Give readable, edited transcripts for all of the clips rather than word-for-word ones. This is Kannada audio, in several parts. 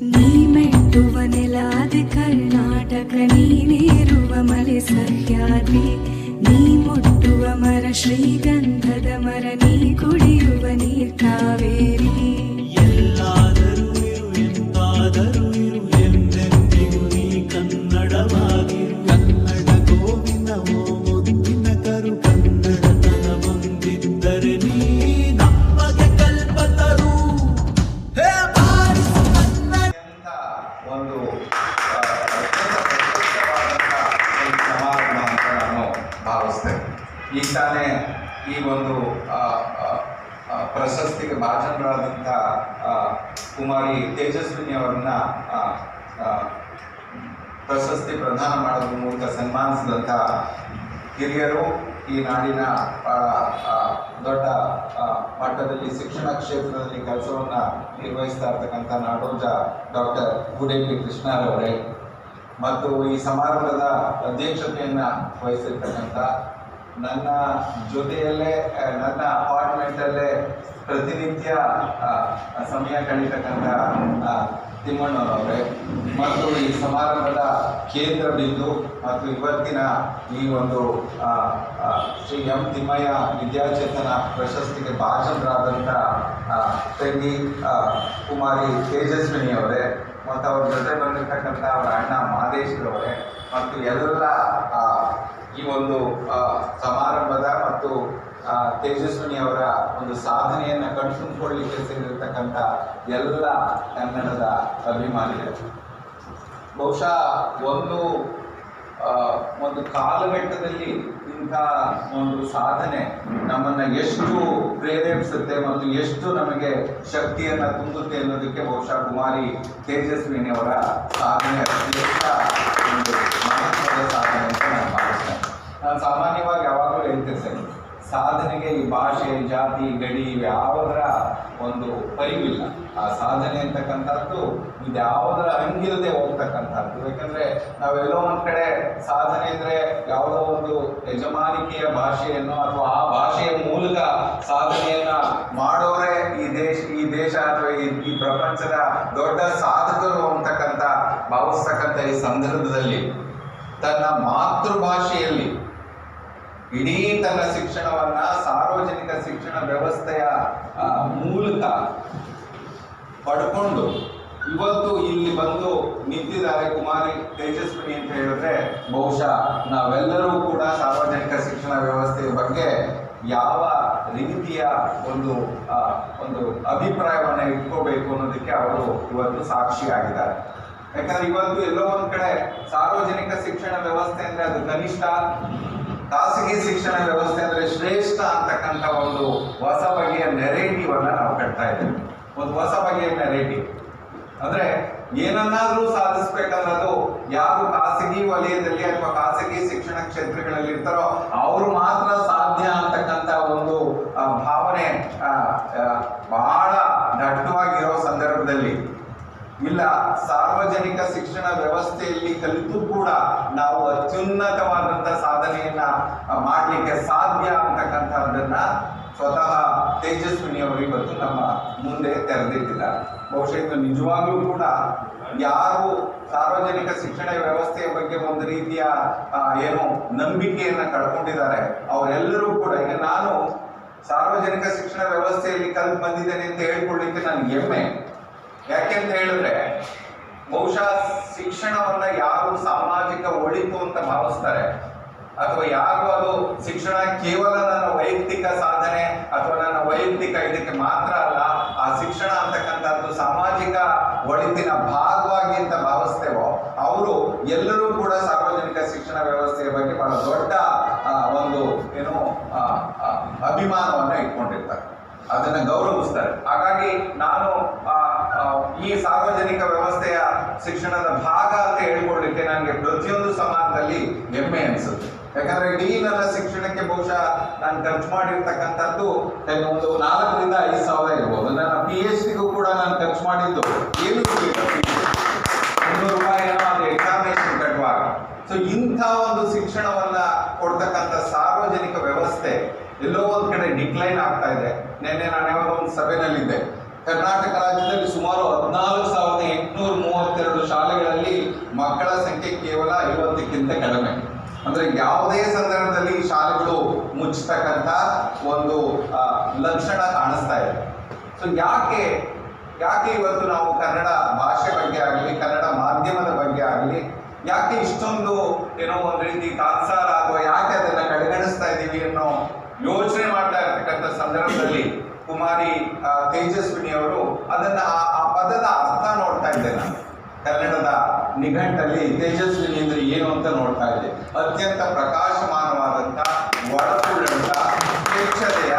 ನೀ ಮೆಟ್ಟುವ ನೆಲಾದೆ ಕರ್ನಾಟಕ, ನೀನೇರುವ ಮಲೆ ಸಹ್ಯಾದ್ರಿ, ನೀ ಮುಟ್ಟುವ ಮರ ಶ್ರೀಗಂಧದ ಮರ, ನೀ ಕುಡಿಯುವ ನೀರ್ ಕಾವೇರಿ. ಎಲ್ಲಾದರೂ ಇರು ಎಂತಾದರೂ ಇರು, ಎಂದೆಂದಿಗೂ ನೀ ಕನ್ನಡವಾಗಿರು. ಕನ್ನಡ ಗೋವಿನ ಓ ಮುದ್ದಿನ ಕರು, ಕನ್ನಡತನ ಬಂದಿದ್ದರೆ ನೀ ನಮಗೆ ಕಲ್ಪತರು. ಒಂದು ಸಮಾರಂಭ ಅಂತ ನಾನು ಭಾವಿಸ್ತೇನೆ. ಈಗ ತಾನೇ ಈ ಒಂದು ಪ್ರಶಸ್ತಿಗೆ ಭಾಜನರಾದಂಥ ಕುಮಾರಿ ತೇಜಸ್ವಿನಿ ಅವರನ್ನ ಪ್ರಶಸ್ತಿ ಪ್ರದಾನ ಮಾಡೋದ್ರ ಮೂಲಕ ಸನ್ಮಾನಿಸಿದಂಥ ಹಿರಿಯರು, ಈ ನಾಡಿನ ದೊಡ್ಡ ಮಟ್ಟದಲ್ಲಿ ಶಿಕ್ಷಣ ಕ್ಷೇತ್ರದಲ್ಲಿ ಕೆಲಸವನ್ನು ನಿರ್ವಹಿಸ್ತಾ ಇರ್ತಕ್ಕಂಥ ನಾಡೋಜ ಡಾಕ್ಟರ್ ಗುಡೇಪಿ ಕೃಷ್ಣರವರೇ, ಮತ್ತು ಈ ಸಮಾರಂಭದ ಅಧ್ಯಕ್ಷತೆಯನ್ನು ವಹಿಸಿರ್ತಕ್ಕಂಥ ನನ್ನ ಜೊತೆಯಲ್ಲೇ ನನ್ನ ಅಪಾರ್ಟ್ಮೆಂಟಲ್ಲೇ ಪ್ರತಿನಿತ್ಯ ಸಮಯ ಕಳೀತಕ್ಕಂಥ ತಿಮ್ಮಣ್ಣವರವರೇ, ಮತ್ತು ಈ ಸಮಾರಂಭದ ಕೇಂದ್ರ ಬಿಂದು ಮತ್ತು ಇವತ್ತಿನ ಈ ಒಂದು ಶ್ರೀ ಎಂ ತಿಮ್ಮಯ್ಯ ವಿದ್ಯಾಚೇತನ ಪ್ರಶಸ್ತಿಗೆ ಭಾಜನರಾದಂಥ ತಂಗಿ ಕುಮಾರಿ ತೇಜಸ್ವಿನಿ ಅವರೇ, ಮತ್ತು ಅವ್ರ ಜೊತೆ ಬಂದಿರತಕ್ಕಂಥ ಅವರ ಅಣ್ಣ ಮಾದೇಶ್ವರವರೇ, ಮತ್ತು ಎಲ್ಲ ಈ ಒಂದು ಸಮಾರಂಭದ ಮತ್ತು ತೇಜಸ್ವಿನಿ ಅವರ ಒಂದು ಸಾಧನೆಯನ್ನು ಕಣ್ತುಂಬಿಕೊಳ್ಳಲಿಕ್ಕೆ ಸೇರಿರ್ತಕ್ಕಂಥ ಎಲ್ಲ ಕನ್ನಡದ ಅಭಿಮಾನಿಗಳು. ಬಹುಶಃ ಒಂದು ಕಾಲಘಟ್ಟದಲ್ಲಿ ಇಂಥ ಒಂದು ಸಾಧನೆ ನಮ್ಮನ್ನು ಎಷ್ಟು ಪ್ರೇರೇಪಿಸುತ್ತೆ ಮತ್ತು ಎಷ್ಟು ನಮಗೆ ಶಕ್ತಿಯನ್ನು ತುಂಬುತ್ತೆ ಅನ್ನೋದಕ್ಕೆ ಬಹುಶಃ ಕುಮಾರಿ ತೇಜಸ್ವಿನಿ ಅವರ ಸಾಧನೆ ಅತ್ಯಂತ ಒಂದು ಮಹತ್ವದ ಸಾಧನೆ ಅಂತ ನಾನು ಭಾವಿಸ್ತೇನೆ. ನಾನು ಸಾಮಾನ್ಯವಾಗಿ ಯಾವಾಗಲೂ ಹೇಳ್ತಿರ್ತೇನೆ, ಸಾಧನೆಗೆ ಈ ಭಾಷೆ, ಜಾತಿ, ಗಡಿ ಯಾವುದರ ಒಂದು ಪರಿವಿಲ್ಲ. ಆ ಸಾಧನೆ ಅಂತಕ್ಕಂಥದ್ದು ಇದ್ಯಾವುದರ ಹಂಗಿಲ್ಲದೆ ಹೋಗ್ತಕ್ಕಂಥದ್ದು. ಯಾಕಂದರೆ ನಾವೆಲ್ಲೋ ಒಂದು ಕಡೆ ಸಾಧನೆ ಅಂದರೆ ಯಾವುದೋ ಒಂದು ಯಜಮಾನಿಕೆಯ ಭಾಷೆಯನ್ನು ಅಥವಾ ಆ ಭಾಷೆಯ ಮೂಲಕ ಸಾಧನೆಯನ್ನು ಮಾಡೋರೇ ಈ ದೇಶ ಅಥವಾ ಈ ಪ್ರಪಂಚದ ದೊಡ್ಡ ಸಾಧಕರು ಅಂತಕ್ಕಂಥ ಭಾವಿಸ್ತಕ್ಕಂಥ ಈ ಸಂದರ್ಭದಲ್ಲಿ ತನ್ನ ಮಾತೃಭಾಷೆಯಲ್ಲಿ ಇಡೀ ತನ್ನ ಶಿಕ್ಷಣವನ್ನ ಸಾರ್ವಜನಿಕ ಶಿಕ್ಷಣ ವ್ಯವಸ್ಥೆಯ ಮೂಲಕ ಪಡ್ಕೊಂಡು ಇವತ್ತು ಇಲ್ಲಿ ಬಂದು ನಿಂತಿದ್ದಾರೆ ಕುಮಾರಿ ತೇಜಸ್ವಿನಿ ಅಂತ ಹೇಳಿದ್ರೆ, ಬಹುಶಃ ನಾವೆಲ್ಲರೂ ಕೂಡ ಸಾರ್ವಜನಿಕ ಶಿಕ್ಷಣ ವ್ಯವಸ್ಥೆಯ ಬಗ್ಗೆ ಯಾವ ರೀತಿಯ ಒಂದು ಅಭಿಪ್ರಾಯವನ್ನು ಇಟ್ಕೋಬೇಕು ಅನ್ನೋದಕ್ಕೆ ಅವರು ಇವತ್ತು ಸಾಕ್ಷಿಯಾಗಿದ್ದಾರೆ. ಯಾಕಂದ್ರೆ ಇವತ್ತು ಎಲ್ಲೋ ಒಂದ್ ಕಡೆ ಸಾರ್ವಜನಿಕ ಶಿಕ್ಷಣ ವ್ಯವಸ್ಥೆ ಅಂದ್ರೆ ಅದು ಕನಿಷ್ಠ, ಖಾಸಗಿ ಶಿಕ್ಷಣ ವ್ಯವಸ್ಥೆ ಅಂದ್ರೆ ಶ್ರೇಷ್ಠ ಅಂತಕ್ಕಂಥ ಒಂದು ಹೊಸ ಬಗೆಯ ನೆರೇಟಿವ್ ಅನ್ನ ನಾವು ಕಟ್ತಾ ಇದ್ದೇವೆ. ಒಂದು ಹೊಸ ಬಗೆಯ ನೆರೇಟಿವ್ ಅಂದ್ರೆ ಏನನ್ನಾದ್ರೂ ಸಾಧಿಸ್ಬೇಕಂದ್ರೆ ಅದು ಯಾರು ಖಾಸಗಿ ವಲಯದಲ್ಲಿ ಅಥವಾ ಖಾಸಗಿ ಶಿಕ್ಷಣ ಕ್ಷೇತ್ರಗಳಲ್ಲಿ ಇರ್ತಾರೋ ಅವರು ಮಾತ್ರ ಸಾಧ್ಯ ಅಂತಕ್ಕಂಥ ಒಂದು ಭಾವನೆ ಬಹಳ ದಟ್ಟವಾಗಿರೋ ಸಂದರ್ಭದಲ್ಲಿ, ಇಲ್ಲ ಸಾರ್ವಜನಿಕ ಶಿಕ್ಷಣ ವ್ಯವಸ್ಥೆಯಲ್ಲಿ ಕಲಿತು ಕೂಡ ನಾವು ಅತ್ಯುನ್ನತವಾದಂಥ ಸಾಧನೆಯನ್ನ ಮಾಡಲಿಕ್ಕೆ ಸಾಧ್ಯ ಅಂತಕ್ಕಂಥದ್ದನ್ನ ಸ್ವತಃ ತೇಜಸ್ವಿನಿ ಅವರು ಇವತ್ತು ನಮ್ಮ ಮುಂದೆ ತೆರೆದಿಟ್ಟಿದ್ದಾರೆ. ಬಹುಶಃ ಇದು ನಿಜವಾಗ್ಲೂ ಕೂಡ ಯಾರು ಸಾರ್ವಜನಿಕ ಶಿಕ್ಷಣ ವ್ಯವಸ್ಥೆಯ ಬಗ್ಗೆ ಒಂದು ರೀತಿಯ ಏನು ನಂಬಿಕೆಯನ್ನ ಕಳ್ಕೊಂಡಿದ್ದಾರೆ ಅವರೆಲ್ಲರೂ ಕೂಡ, ಈಗ ನಾನು ಸಾರ್ವಜನಿಕ ಶಿಕ್ಷಣ ವ್ಯವಸ್ಥೆಯಲ್ಲಿ ಕಲಿತು ಬಂದಿದ್ದೇನೆ ಅಂತ ಹೇಳ್ಕೊಳ್ಳಿಕ್ಕೆ ನನಗೆ ಹೆಮ್ಮೆ. ಯಾಕೆಂತ ಹೇಳಿದ್ರೆ ಬಹುಶಃ ಶಿಕ್ಷಣವನ್ನ ಯಾರು ಸಾಮಾಜಿಕ ಒಳಿತು ಅಂತ ಭಾವಿಸ್ತಾರೆ ಅಥವಾ ಯಾರು ಅದು ಶಿಕ್ಷಣ ಕೇವಲ ನನ್ನ ವೈಯಕ್ತಿಕ ಸಾಧನೆ ಅಥವಾ ನನ್ನ ವೈಯಕ್ತಿಕ ಇದಕ್ಕೆ ಮಾತ್ರ ಅಲ್ಲ, ಆ ಶಿಕ್ಷಣ ಅಂತಕ್ಕಂಥದ್ದು ಸಾಮಾಜಿಕ ಒಳಿತಿನ ಭಾಗವಾಗಿ ಅಂತ ಭಾವಿಸ್ತೇವೋ ಅವರು ಎಲ್ಲರೂ ಕೂಡ ಸಾರ್ವಜನಿಕ ಶಿಕ್ಷಣ ವ್ಯವಸ್ಥೆಯ ಬಗ್ಗೆ ಬಹಳ ದೊಡ್ಡ ಒಂದು ಏನು ಅಭಿಮಾನವನ್ನ ಇಟ್ಕೊಂಡಿರ್ತಾರೆ, ಅದನ್ನ ಗೌರವಿಸ್ತಾರೆ. ಹಾಗಾಗಿ ನಾನು ಈ ಸಾರ್ವಜನಿಕ ವ್ಯವಸ್ಥೆಯ ಶಿಕ್ಷಣದ ಭಾಗ ಅಂತ ಹೇಳ್ಕೊಳ್ಳಿಕ್ಕೆ ನನಗೆ ಪ್ರತಿಯೊಂದು ಸಮಾಜದಲ್ಲಿ ಹೆಮ್ಮೆ ಅನಿಸುತ್ತೆ. ಯಾಕಂದ್ರೆ ಇಡೀ ನನ್ನ ಶಿಕ್ಷಣಕ್ಕೆ ಬಹುಶಃ ನಾನು ಖರ್ಚು ಮಾಡಿರ್ತಕ್ಕಂಥದ್ದು ಒಂದು 4,000 ರಿಂದ 5,000 ಇರ್ಬೋದು. ನನ್ನ PhD ಗೂ ಕೂಡ ನಾನು ಖರ್ಚು ಮಾಡಿದ್ದು ಏನು ₹100 ಏನೋ ಅದು ಎಕ್ಸಾಮಿನೇಷನ್ ಕಟ್ಟುವಾಗ. ಸೊ ಇಂಥ ಒಂದು ಶಿಕ್ಷಣವನ್ನ ಕೊಡ್ತಕ್ಕಂಥ ಸಾರ್ವಜನಿಕ ವ್ಯವಸ್ಥೆ ಎಲ್ಲೋ ಒಂದ್ ಕಡೆ ಡಿಕ್ಲೈನ್ ಆಗ್ತಾ ಇದೆ. ನಿನ್ನೆ ನಾನು ಯಾವಾಗ ಒಂದು ಸಭೆನಲ್ಲಿದ್ದೆ, ಕರ್ನಾಟಕ ರಾಜ್ಯದಲ್ಲಿ ಸುಮಾರು 14,800 832 ಶಾಲೆಗಳಲ್ಲಿ ಮಕ್ಕಳ ಸಂಖ್ಯೆ ಕೇವಲ 50ಕ್ಕಿಂತ ಕಡಿಮೆ. ಅಂದ್ರೆ ಯಾವುದೇ ಸಂದರ್ಭದಲ್ಲಿ ಶಾಲೆಗಳು ಮುಚ್ಚತಕ್ಕಂಥ ಒಂದು ಲಕ್ಷಣ ಕಾಣಿಸ್ತಾ ಇದೆ. ಸೊ ಯಾಕೆ ಇವತ್ತು ನಾವು ಕನ್ನಡ ಭಾಷೆ ಬಗ್ಗೆ ಆಗಲಿ, ಕನ್ನಡ ಮಾಧ್ಯಮದ ಬಗ್ಗೆ ಆಗಲಿ ಯಾಕೆ ಇಷ್ಟೊಂದು ಏನೋ ಒಂದು ರೀತಿ ತಾತ್ಸಾರ ಅಥವಾ ಯಾಕೆ ಅದನ್ನ ಕಡೆಗಣಿಸ್ತಾ ಇದ್ದೀವಿ ಅನ್ನೋ ಯೋಚನೆ ಮಾಡ್ತಾ ಇರ್ತಕ್ಕಂಥ ಸಂದರ್ಭದಲ್ಲಿ ಕುಮಾರಿ ತೇಜಸ್ವಿನಿ ಅವರು ಅದನ್ನ ಆ ಪದದ ಅರ್ಥ ನೋಡ್ತಾ ಇದ್ದೆ ನಾನು. ಕನ್ನಡದ ನಿಘಂಟಲ್ಲಿ ತೇಜಸ್ವಿನಿ ಅಂದ್ರೆ ಏನು ಅಂತ ನೋಡ್ತಾ ಇದ್ದೆ. ಅತ್ಯಂತ ಪ್ರಕಾಶಮಾನವಾದಂತ, ಒಳಪುಳ್ಳಂತ, ಸ್ವಚ್ಛತೆಯ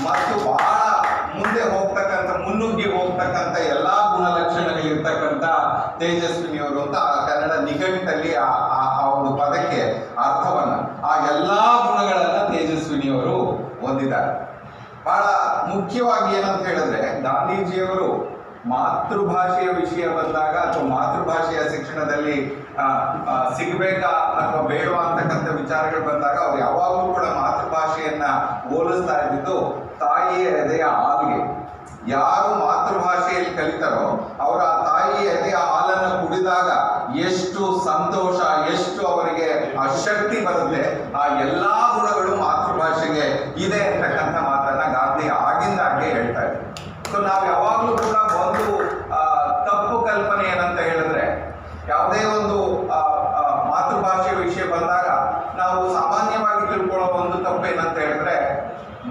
ಮತ್ತು ಬಹಳ ಮುಂದೆ ಹೋಗ್ತಕ್ಕಂಥ, ಮುನ್ನುಗ್ಗಿ ಹೋಗ್ತಕ್ಕಂಥ ಎಲ್ಲಾ ಗುಣಲಕ್ಷಣಗಳಿರ್ತಕ್ಕಂಥ ತೇಜಸ್ವಿನಿಯವರು ಅಂತ ಆ ಕನ್ನಡ ನಿಘಂಟಲ್ಲಿ ಆ ಒಂದು ಪದಕ್ಕೆ ಅರ್ಥವನ್ನ, ಆ ಎಲ್ಲಾ ಗುಣಗಳನ್ನ ತೇಜಸ್ವಿನಿಯವರು ಹೊಂದಿದ್ದಾರೆ. ಬಹಳ ಮುಖ್ಯವಾಗಿ ಏನಂತ ಹೇಳಿದ್ರೆ, ಗಾಂಧೀಜಿಯವರು ಮಾತೃಭಾಷೆಯ ವಿಷಯ ಬಂದಾಗ ಅಥವಾ ಮಾತೃಭಾಷೆಯ ಶಿಕ್ಷಣದಲ್ಲಿ ಸಿಗಬೇಕಾ ಅಥವಾ ಬೇಡವಾ ಅಂತಕ್ಕಂಥ ವಿಚಾರಗಳು ಬಂದಾಗ ಅವ್ರು ಯಾವಾಗಲೂ ಕೂಡ ಮಾತೃಭಾಷೆಯನ್ನ ಹೋಲಿಸ್ತಾ ಇದ್ದಿದ್ದು ತಾಯಿಯ ಎದೆಯ ಹಾಲಿಗೆ. ಯಾರು ಮಾತೃಭಾಷೆಯಲ್ಲಿ ಕಲಿತಾರೋ ಅವರ ತಾಯಿಯ ಎದೆಯ ಹಾಲನ್ನು ಕುಡಿದಾಗ ಎಷ್ಟು ಸಂತೋಷ, ಎಷ್ಟು ಅವರಿಗೆ ಆ ಶಕ್ತಿ ಬರುತ್ತೆ, ಆ ಎಲ್ಲಾ ಗುಣಗಳು ಮಾತೃಭಾಷೆಗೆ ಇದೆ ಅಂತಕ್ಕಂಥ ಮಾತನ್ನ ಗಾಂಧಿ ಆಗಿಂದಾಗೆ ಹೇಳ್ತಾ ಇದ್ರು. ಸೊ ನಾವು ಯಾವಾಗಲೂ ಕೂಡ ಒಂದು ತಪ್ಪು ಕಲ್ಪನೆ ಏನಂತ ಹೇಳಿದ್ರೆ, ಯಾವುದೇ ಒಂದು ಮಾತೃಭಾಷೆಯ ವಿಷಯ ಬಂದಾಗ ನಾವು ಸಾಮಾನ್ಯವಾಗಿ ತಿಳ್ಕೊಳ್ಳೋ ಒಂದು ತಪ್ಪು ಏನಂತ ಹೇಳಿದ್ರೆ,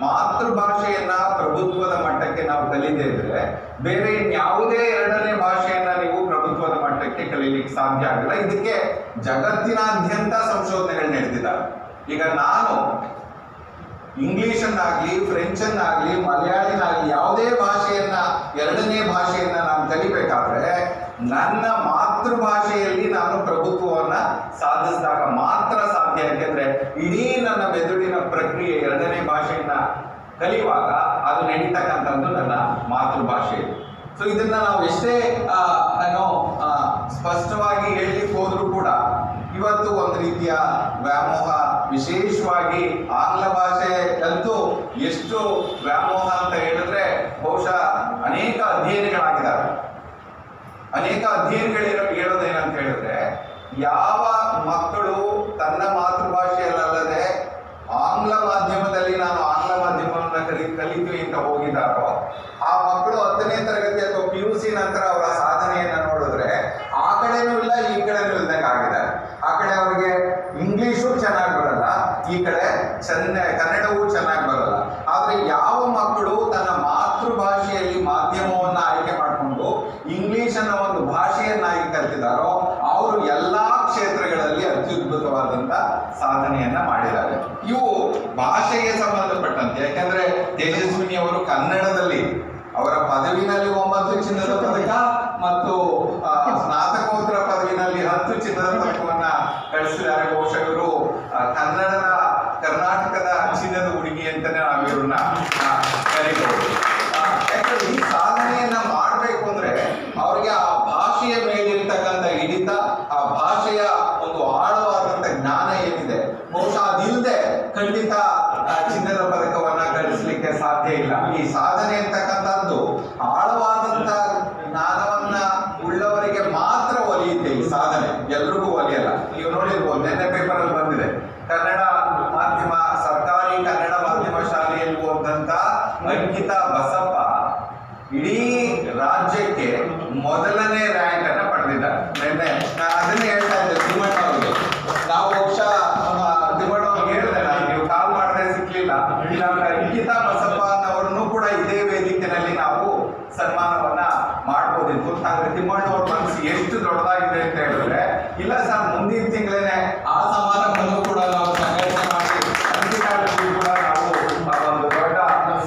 ಮಾತೃಭಾಷೆಯನ್ನ ಪ್ರಭುತ್ವದ ಮಟ್ಟಕ್ಕೆ ನಾವು ಕಲಿದೇ ಇದ್ರೆ ಬೇರೆ ಯಾವುದೇ ಎರಡನೇ ಭಾಷೆಯನ್ನ ನೀವು ಪ್ರಭುತ್ವದ ಮಟ್ಟಕ್ಕೆ ಕಲೀಲಿಕ್ಕೆ ಸಾಧ್ಯ ಆಗಿಲ್ಲ. ಇದಕ್ಕೆ ಜಗತ್ತಿನಾದ್ಯಂತ ಸಂಶೋಧನೆಗಳು ನಡೆದಿದ್ದಾವೆ. ಈಗ ನಾನು ಇಂಗ್ಲಿಷನ್ನಾಗ್ಲಿ, ಫ್ರೆಂಚನ್ನಾಗ್ಲಿ, ಮಲಯಾಳಿನಾಗ್ಲಿ ಯಾವುದೇ ಭಾಷೆಯನ್ನ, ಎರಡನೇ ಭಾಷೆಯನ್ನ ನಾನು ಕಲಿಬೇಕಾದ್ರೆ ನನ್ನ ಮಾತೃಭಾಷೆಯಲ್ಲಿ ನಾನು ಪ್ರಭುತ್ವವನ್ನ ಸಾಧಿಸಿದಾಗ ಮಾತ್ರ ಸಾಧ್ಯ. ಯಾಕೆಂದ್ರೆ ಇಡೀ ನನ್ನ ಮೆದುಳಿನ ಪ್ರಕ್ರಿಯೆ ಎರಡನೇ ಭಾಷೆಯನ್ನ ಕಲಿಯುವಾಗ ಅದು ನಡೀತಕ್ಕಂಥದ್ದು ನನ್ನ ಮಾತೃಭಾಷೆಯಲ್ಲಿ. ಸೊ ಇದನ್ನ ನಾವು ಎಷ್ಟೇ ಸ್ಪಷ್ಟವಾಗಿ ಹೇಳಲಿಕ್ಕೆ ಹೋದ್ರೂ ಕೂಡ ಇವತ್ತು ಒಂದು ರೀತಿಯ ವ್ಯಾಮೋಹ, ವಿಶೇಷವಾಗಿ ಆಂಗ್ಲ ಭಾಷೆ ಕಲಿತು ಎಷ್ಟು ವ್ಯಾಮೋಹ ಅಂತ ಹೇಳಿದ್ರೆ, ಬಹುಶಃ ಅನೇಕ ಅಧ್ಯಯನಗಳಾಗಿದ್ದಾವೆ. ಅನೇಕ ಅಧ್ಯಯನಗಳು ಹೇಳೋದೇನಂತ ಹೇಳಿದ್ರೆ, ಯಾವ ಮಕ್ಕಳು ತನ್ನ ಮಾತೃಭಾಷೆಯಲ್ಲದೆ ಆಂಗ್ಲ ಮಾಧ್ಯಮದಲ್ಲಿ ನಾನು ಆಂಗ್ಲ ಮಾಧ್ಯಮವನ್ನು ಕಲಿತೀವಿ ಅಂತ ಹೋಗಿದ್ದಾರೋ ಆ ಮಕ್ಕಳು 10ನೇ ತರಗತಿ ಅಥವಾ PUC ನಂತರ ಅವರ ಸಾಧನೆಯನ್ನ ನೋಡಿದ್ರೆ ಆ ಕಡೆನೂ ಇಲ್ಲ, ಈ ಕಡೆನೂ ಇಲ್ದಂಗೆ ಆಗಿದ್ದಾರೆ. ಆ ಕಡೆ ಅವರಿಗೆ ಇಂಗ್ಲಿಷು ಚೆನ್ನಾಗಿ ಬರಲ್ಲ, ಈ ಕಡೆ ಕನ್ನಡವೂ ಚೆನ್ನಾಗಿ ಬರಲ್ಲ. ಆದ್ರೆ ಯಾವ ಮಕ್ಕಳು ತನ್ನ ಮಾತೃಭಾಷೆಯಲ್ಲಿ ಮಾಧ್ಯಮವನ್ನ ಆಯ್ಕೆ ಮಾಡಿಕೊಂಡು ಇಂಗ್ಲಿಷ್ ಅನ್ನೋ ಒಂದು ಭಾಷೆಯನ್ನಾಗಿ ಕಲಿತಿದ್ದಾರೋ ಅವರು ಎಲ್ಲಾ ಕ್ಷೇತ್ರಗಳಲ್ಲಿ ಅತ್ಯದ್ಭುತವಾದಂತ ಸಾಧನೆಯನ್ನ ಮಾಡಿದ್ದಾರೆ. ಇವು ಭಾಷೆಗೆ ಸಂಬಂಧಪಟ್ಟಂತೆ. ಯಾಕಂದ್ರೆ ತೇಜಸ್ವಿನಿ ಅವರು ಕನ್ನಡದಲ್ಲಿ ಅವರ ಪದವಿನಲ್ಲಿ 9 ಚಿನ್ನದ ಪದಕ ಮತ್ತು ಸ್ನಾತಕೋತ್ತರ ಪದವಿನಲ್ಲಿ 10 ಚಿನ್ನದ ಪದಕವನ್ನ ಗಳಿಸಿದ್ದಾರೆ. ಬಹುಶಃ ಇವರು ಕರ್ನಾಟಕದ ಚಿನ್ನದ ಹುಡುಗಿ ಅಂತಾನೆ ನಾವು ಇವ್ರನ್ನ ಕರೀಬಹುದು. ಯಾಕಂದ್ರೆ ಈ ಸಾಧನೆಯನ್ನ ಮಾಡಬೇಕು ಅಂದ್ರೆ ಅವ್ರಿಗೆ ಆ ಭಾಷೆಯ ಮೇಲಿರ್ತಕ್ಕಂಥ ಹಿಡಿತ, ಆ ಭಾಷೆಯ ಒಂದು ಆಳವಾದಂತ ಜ್ಞಾನ ಏನಿದೆ, ಬಹುಶಃ ಅದಿಲ್ಲದೆ ಖಂಡಿತ ಚಿನ್ನದ ಪದಕವನ್ನ ಗಳಿಸಲಿಕ್ಕೆ ಸಾಧ್ಯ ಇಲ್ಲ. ಈ ಸಾಧನೆ ಅಂತಕ್ಕಂಥದ್ದು ಆಳವಾದಂತ ಜ್ಞಾನವನ್ನ ಉಳ್ಳವರಿಗೆ ಮಾತ್ರ ಒಲಿಯುತ್ತೆ. ಈ ಸಾಧನೆ ಎಲ್ರಿಗೂ ಒಲಿಯಲ್ಲ. ನೀವು ನೋಡಿರ್ಬೋದು, ನೆನ್ನೆ ಪೇಪರ್ ಅಲ್ಲಿ ಬಂದಿದೆ, ಕನ್ನಡ ಮಾಧ್ಯಮ, ಸರ್ಕಾರಿ ಕನ್ನಡ ಮಾಧ್ಯಮ ಶಾಲೆಯಲ್ಲಿ ಓದಂತ ಅಂಕಿತಾ ಬಸಪ್ಪ ಇಡೀ ರಾಜ್ಯಕ್ಕೆ ಮೊದಲನೇ ರ್ಯಾಂಕ್ ಅನ್ನ ಪಡೆದಿದ್ದಾರೆ. ನಿನ್ನೆ ನಾನು ಅದನ್ನೇ ಹೇಳ್ತಾ ಇದ್ದೆ ತಿಮ್ಮಣ್ಣ ಅವರಿಗೆ. ನಾವು ಬಹುಶಃ ತಿಮ್ಮಣ್ಣ ಅವ್ರಿಗೆ ಹೇಳಿದೆ, ನೀವು ಕಾಲ್ ಮಾಡಿದ್ರೆ ಸಿಕ್ಲಿಲ್ಲ, ಇಲ್ಲಾಂದ್ರೆ ಅಂಕಿತಾ ಬಸಪ್ಪ ಅನ್ನೋರನ್ನು ಕೂಡ ಇದೇ ವೇದಿಕೆಯಲ್ಲಿ ನಾವು ಸನ್ಮಾನವನ್ನ ಮಾಡ್ಬೋದಿತ್ತು. ಹಾಗೆ ತಿಮ್ಮಣ್ಣ ಅವ್ರ ಮನಸ್ಸು ಎಷ್ಟು ದೊಡ್ಡದಾಗಿದೆ ಅಂತ ಹೇಳಿದ್ರೆ, ಇಲ್ಲ ಸರ್ ಮುಂದಿನ ತಿಂಗಳೇನೆ ಆ ಸಮಾರಂಭವನ್ನು ಕೂಡ ನಾವು ಸಂಘಟನೆ ಮಾಡಿ ಅಂಕಿತಾ ಕೂಡ ನಾವು ಒಂದು ದೊಡ್ಡ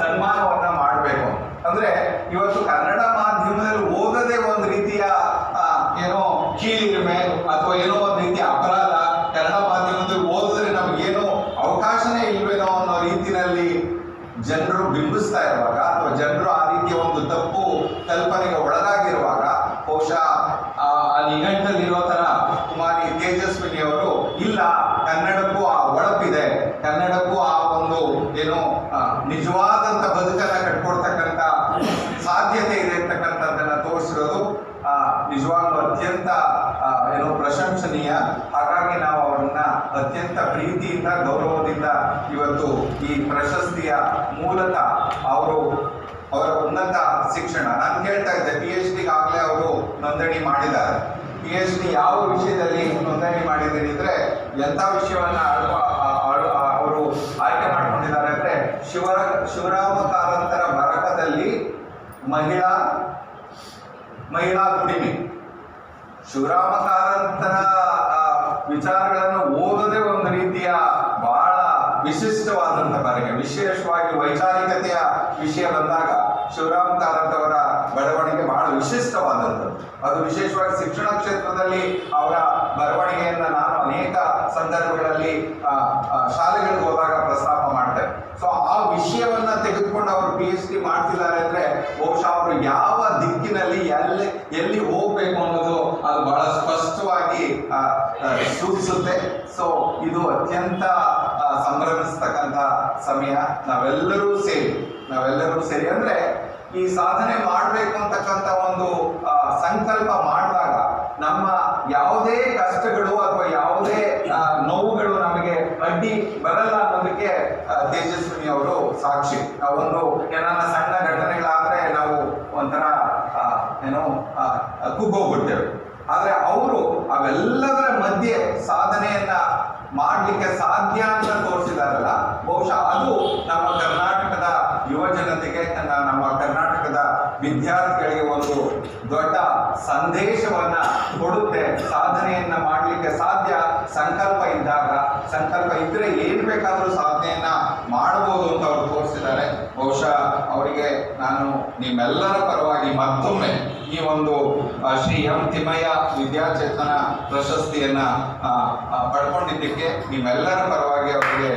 ಸನ್ಮಾನವನ್ನ ಮಾಡಬೇಕು. ಅಂದ್ರೆ ಇವತ್ತು ಕನ್ನಡ ಮಾಧ್ಯಮದಲ್ಲಿ ಓದದೆ ಒಂದು ರೀತಿಯ ಏನೋ ಕೀಳಿರಿಮೆ ಅಥವಾ ಏನೋ ಒಂದು ರೀತಿಯ ಅಪರಾಧ, ಕನ್ನಡ ಮಾಧ್ಯಮದಲ್ಲಿ ಓದಿದ್ರೆ ನಮ್ಗೇನೋ ಅವಕಾಶನೇ ಇಲ್ವೇನೋ ಅನ್ನೋ ರೀತಿಯಲ್ಲಿ ಜನರು ಬಿಂಬಿಸ್ತಾ ಇರುವಾಗ ಅಥವಾ ಜನರು ಆ ರೀತಿಯ ಒಂದು ತಪ್ಪು ಕಲ್ಪನೆಗೆ ಒಳಗಾಗಿರುವಾಗ ಬಹುಶಃ ಆ ನಿಘಂಟಲ್ಲಿರೋ ತರ ಕುಮಾರಿ ತೇಜಸ್ವಿನಿ ಅವರು ಇಲ್ಲ, ಕನ್ನಡಕ್ಕೂ ಆ ಒಳಪಿದೆ, ಕನ್ನಡಕ್ಕೂ ಆ ಒಂದು ಏನು ನಿಜವಾದಂತ ಬದುಕನ್ನ ಕಟ್ಕೊಡ್ತಕ್ಕಂಥ ಸಾಧ್ಯತೆ ಇದೆ ಅಂತಕ್ಕಂಥದ್ದನ್ನ ತೋರಿಸಿರೋದು ನಿಜವಾಗ್ಲೂ ಒಂದು ಅತ್ಯಂತ ಪ್ರಶಂಸನೀಯ. ಹಾಗಾಗಿ ನಾವು ಅವರನ್ನ ಅತ್ಯಂತ ಪ್ರೀತಿಯಿಂದ ಗೌರವದಿಂದ ಇವತ್ತು ಈ ಪ್ರಶಸ್ತಿಯ ಮೂಲಕ ಅವರ ಉನ್ನತ ಶಿಕ್ಷಣ, ನಾನು ಕೇಳ್ತಾ ಇದ್ದೆ, PhD-ಗಾಗಲೇ ಅವರು ನೋಂದಣಿ ಮಾಡಿದ್ದಾರೆ. PhD ಯಾವ ವಿಷಯದಲ್ಲಿ ನೋಂದಣಿ ಮಾಡಿದ್ದೀನಿ ಅಂದ್ರೆ ಎಂಥ ವಿಷಯವನ್ನ ಅವರು ಆಯ್ಕೆ ಮಾಡ್ಕೊಂಡಿದ್ದಾರೆ ಅಂದ್ರೆ ಶಿವರಾಮ ಕಾರಂತರ ಬರಹದಲ್ಲಿ ಮಹಿಳಾ ದುಡಿಮೆ. ಶಿವರಾಮ ಕಾರಂತರ ವಿಚಾರಗಳನ್ನು ಓದದೆ ಒಂದು ರೀತಿಯ ಬಹಳ ವಿಶಿಷ್ಟವಾದಂಥ ಬರೆಗೆ, ವಿಶೇಷವಾಗಿ ವೈಚಾರಿಕತೆಯ ವಿಷಯ ಬಂದಾಗ ಶಿವರಾಮ ಕಾರಂತವರ ಬರವಣಿಗೆ ಬಹಳ ವಿಶಿಷ್ಟವಾದದ್ದು. ಅದು ವಿಶೇಷವಾಗಿ ಶಿಕ್ಷಣ ಕ್ಷೇತ್ರದಲ್ಲಿ ಅವರ ಬರವಣಿಗೆಯನ್ನು ನಾನು ಅನೇಕ ಸಂದರ್ಭಗಳಲ್ಲಿ ಶಾಲೆಗಳಿಗೆ ಹೋದಾಗ ಪ್ರಸ್ತಾಪ ಮಾಡ್ತೇವೆ. ಸೊ ಆ ವಿಷಯವನ್ನ ತೆಗೆದುಕೊಂಡು ಅವರು PhD ಮಾಡ್ತಿದ್ದಾರೆ ಅಂದ್ರೆ ಬಹುಶಃ ಅವರು ಯಾವ ದಿಕ್ಕಿನಲ್ಲಿ ಎಲ್ಲಿ ಹೋಗ್ಬೇಕು ಅನ್ನೋದು ಅದು ಬಹಳ ಸ್ಪಷ್ಟವಾಗಿ ಸೂಚಿಸುತ್ತೆ. ಸೊ ಇದು ಅತ್ಯಂತ ಸಂಭ್ರಮಿಸ್ತಕ್ಕಂಥ ಸಮಯ. ನಾವೆಲ್ಲರೂ ಸೇರಿ ಅಂದ್ರೆ ಈ ಸಾಧನೆ ಮಾಡಬೇಕು ಅಂತಕ್ಕಂಥ ಒಂದು ಸಂಕಲ್ಪ ಮಾಡಿದಾಗ ನಮ್ಮ ಯಾವುದೇ ಕಷ್ಟಗಳು ಅಥವಾ ಯಾವುದೇ ನೋವುಗಳು ನಮಗೆ ಅಡ್ಡಿ ಬರಲ್ಲ ಅನ್ನೋದಕ್ಕೆ ತೇಜಸ್ವಿನಿ ಅವರು ಸಾಕ್ಷಿ. ನಾವೊಂದು ಏನಾನ ಸಣ್ಣ ಘಟನೆಗಳಾದ್ರೆ ನಾವು ಒಂಥರ ಕುಗ್ಗೋಗ್ಬಿಡ್ತೇವೆ. ಆದ್ರೆ ಅವರು ಅವೆಲ್ಲದರ ಮಧ್ಯೆ ಸಾಧನೆಯನ್ನ ಮಾಡಲಿಕ್ಕೆ ಸಾಧ್ಯ ಅಂತ ತೋರಿಸಿದಾರಲ್ಲ, ಬಹುಶಃ ಅದು ನಮ್ಮ ಕರ್ನಾಟಕದ ಯುವ ಜನತೆಗೆ, ನಮ್ಮ ಕರ್ನಾಟಕದ ವಿದ್ಯಾರ್ಥಿಗಳಿಗೆ ಒಂದು ದೊಡ್ಡ ಸಂದೇಶವನ್ನ ಕೊಡುತ್ತೆ. ಸಾಧನೆಯನ್ನ ಮಾಡಲಿಕ್ಕೆ ಸಾಧ್ಯ, ಸಂಕಲ್ಪ ಇದ್ರೆ ಏನ್ ಬೇಕಾದ್ರೂ ಸಾಧನೆಯನ್ನ ಮಾಡಬಹುದು ಅಂತ ಅವರು ತೋರಿಸಿದ್ದಾರೆ. ಬಹುಶಃ ಅವರಿಗೆ ನಾನು ನಿಮ್ಮೆಲ್ಲರ ಪರವಾಗಿ ಮತ್ತೊಮ್ಮೆ ಈ ಒಂದು ಶ್ರೀ ಎಂ ತಿಮ್ಮಯ್ಯ ವಿದ್ಯಾಚೇತನ ಪ್ರಶಸ್ತಿಯನ್ನ ಪಡ್ಕೊಂಡಿದ್ದಕ್ಕೆ ನಿಮ್ಮೆಲ್ಲರ ಪರವಾಗಿ ಅವರಿಗೆ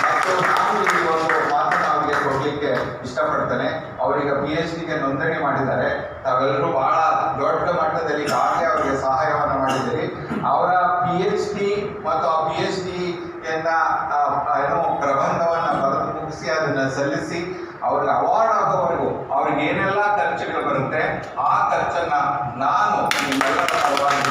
ಮತ್ತು ನಾನು ಈ ಒಂದು ಮಾತನ್ನು ಅವರಿಗೆ ಕೊಡ್ಲಿಕ್ಕೆ ಇಷ್ಟಪಡ್ತೇನೆ. ಅವರೀಗ PhD-ಗೆ ನೋಂದಣಿ ಮಾಡಿದ್ದಾರೆ. ತಾವೆಲ್ಲರೂ ಬಹಳ ದೊಡ್ಡ ಮಟ್ಟದಲ್ಲಿ ಈಗಾಗಲೇ ಅವರಿಗೆ ಸಹಾಯವನ್ನು ಮಾಡಿದ್ದೀರಿ. ಅವರ PhD ಮತ್ತು ಆ PhD-ಯನ್ನ ಪ್ರಬಂಧವನ್ನ ಬರೆದು ಮುಗಿಸಿ ಅದನ್ನ ಸಲ್ಲಿಸಿ ಅವ್ರಿಗೆ ಅವಾರ್ಡ್ ಆಗೋವರೆಗೂ ಅವ್ರಿಗೆ ಏನೆಲ್ಲ ಖರ್ಚುಗಳು ಬರುತ್ತೆ ಆ ಖರ್ಚನ್ನ ನಾನು ನಿಮ್ಮೆಲ್ಲರ ಪರವಾಗಿ